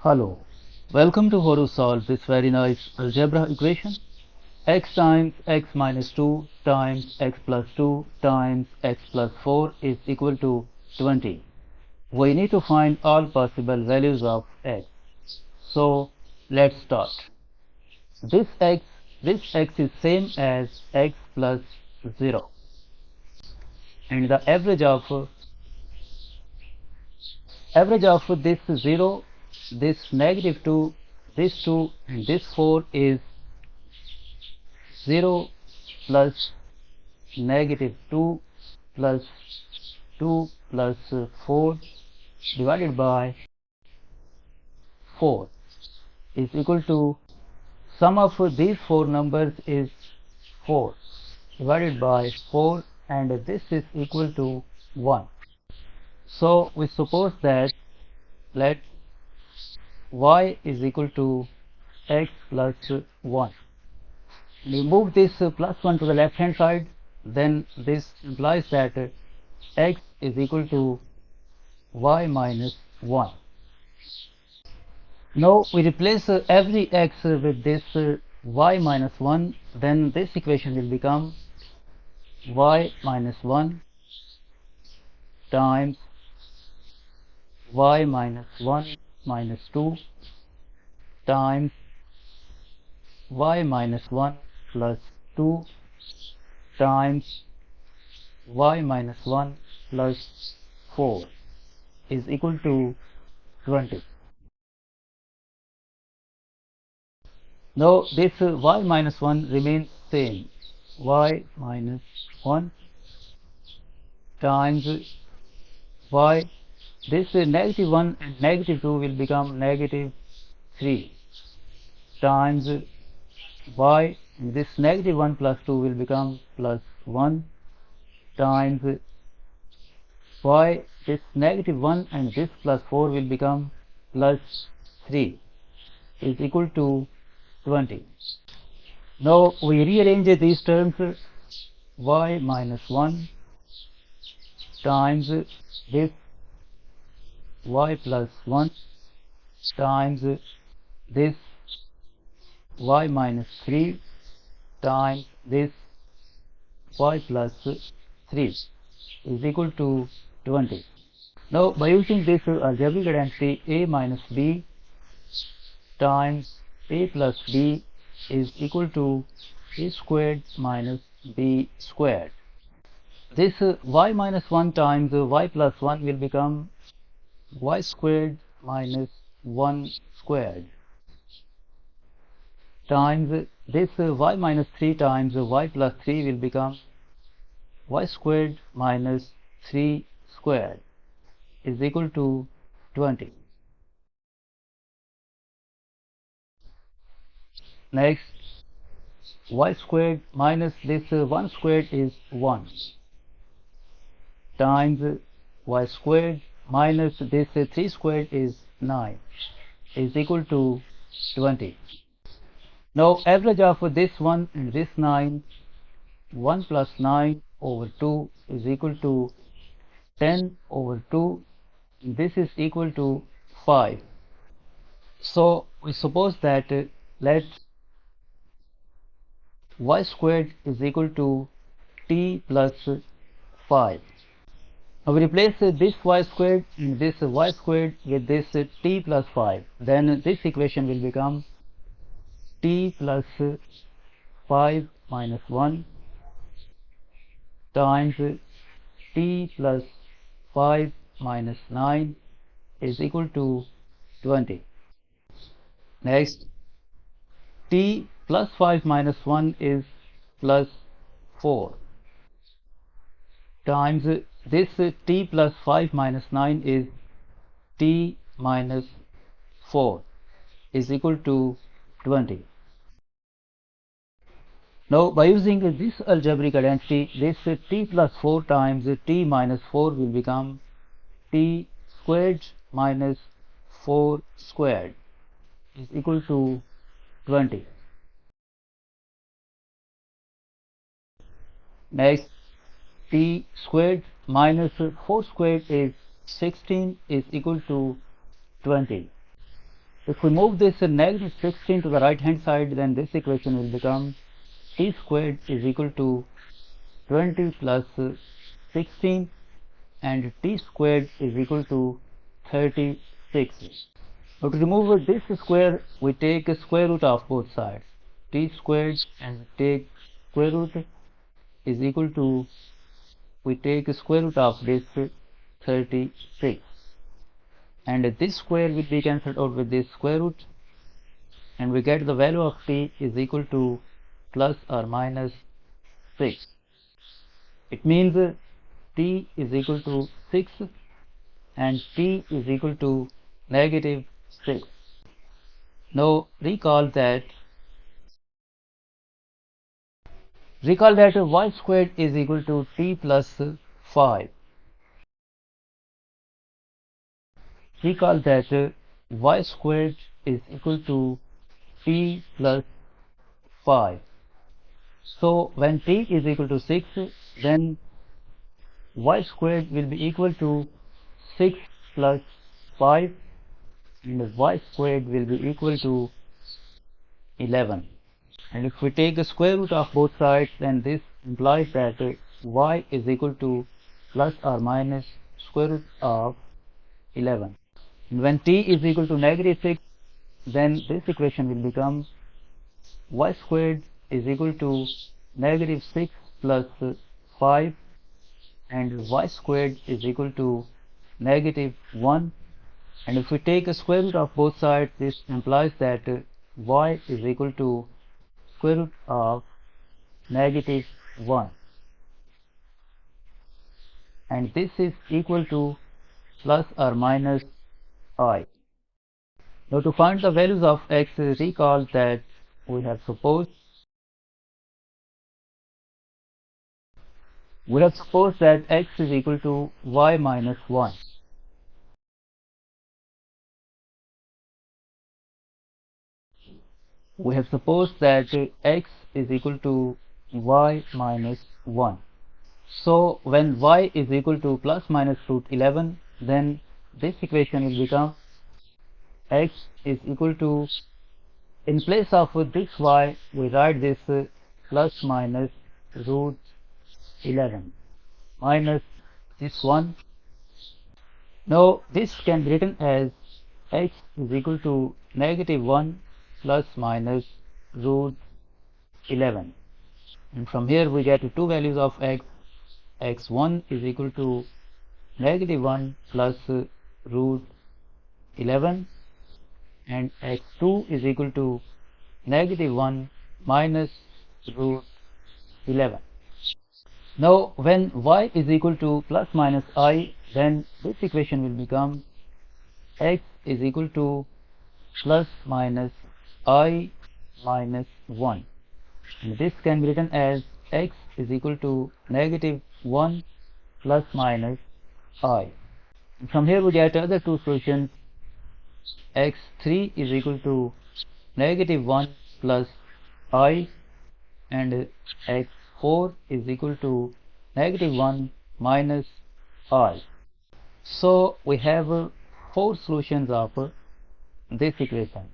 Hello, welcome to how to solve this very nice algebra equation. X times x minus 2 times x plus 2 times x plus 4 is equal to 20. We need to find all possible values of x. So let's start. This x is same as x plus 0, and the average of this 0, this negative 2, this 2 and this 4 is 0 plus negative 2 plus 2 plus 4 divided by 4 is equal to sum of these four numbers is 4 divided by 4, and this is equal to 1. So we suppose that let y is equal to x plus 1. We move this plus 1 to the left hand side, then this implies that x is equal to y minus 1. Now we replace every x with this y minus 1, then this equation will become y minus 1 times y minus 1 minus 2 times y minus 1 plus 2 times y minus 1 plus 4 is equal to 20. Now this y minus 1 remains same, y minus 1 times y, this negative 1 and negative 2 will become negative 3 times y, this negative 1 plus 2 will become plus 1 times y, this negative 1 and this plus 4 will become plus 3 is equal to 20. Now we rearrange these terms, y minus 1 times this y plus 1 times this y minus 3 times this y plus 3 is equal to 20. Now by using this algebraic identity, a minus b times a plus b is equal to a squared minus b squared. This y minus 1 times y plus 1 will become y squared minus 1 squared times this y minus 3 times y plus 3 will become y squared minus 3 squared is equal to 20. Next, y squared minus this 1 squared is 1 times y squared minus this 3 squared is 9 is equal to 20. Now average of this 1 and this 9, 1 plus 9 over 2 is equal to 10 over 2, this is equal to 5. So we suppose that let y squared is equal to t plus 5. Now we replace this y squared and this y squared with this t plus 5, then this equation will become t plus 5 minus 1 times t plus 5 minus 9 is equal to 20. Next, t plus 5 minus 1 is plus 4 times this t plus 5 minus 9 is t minus 4 is equal to 20. Now by using this algebraic identity, this t plus 4 times t minus 4 will become t squared minus 4 squared is equal to 20. Next, t squared minus 4 squared is 16 is equal to 20. If we move this negative 16 to the right hand side, then this equation will become t squared is equal to 20 plus 16 and t squared is equal to 36. Now to remove this square, we take a square root of both sides. T squared and we take square root is equal to, we take a square root of this 36. And this square will be cancelled out with this square root, and we get the value of t is equal to plus or minus 6. It means t is equal to 6 and t is equal to negative 6. Now recall that y squared is equal to t plus 5. Recall that y squared is equal to t plus 5. So when t is equal to 6, then y squared will be equal to 6 plus 5, and y squared will be equal to 11. And if we take the square root of both sides, then this implies that y is equal to plus or minus square root of 11. And when t is equal to negative 6, then this equation will become y squared is equal to negative 6 plus 5, and y squared is equal to negative 1. And if we take a square root of both sides, this implies that y is equal to square root of negative 1, and this is equal to plus or minus I. Now to find the values of x, recall that we have supposed that x is equal to y minus 1. We have supposed that x is equal to y minus 1. So when y is equal to plus minus root 11, then this equation will become x is equal to, in place of this y, we write this plus minus root 11 minus this one. Now this can be written as x is equal to negative 1 plus minus root 11. And from here we get two values of x. X1 is equal to negative 1 plus root 11, and x2 is equal to negative 1 minus root 11. Now when y is equal to plus minus I, then this equation will become x is equal to plus minus I minus 1. And this can be written as x is equal to negative 1 plus minus I. And from here we get other two solutions. X3 is equal to negative 1 plus I, and x4 is equal to negative 1 minus I. So we have four solutions of this equation.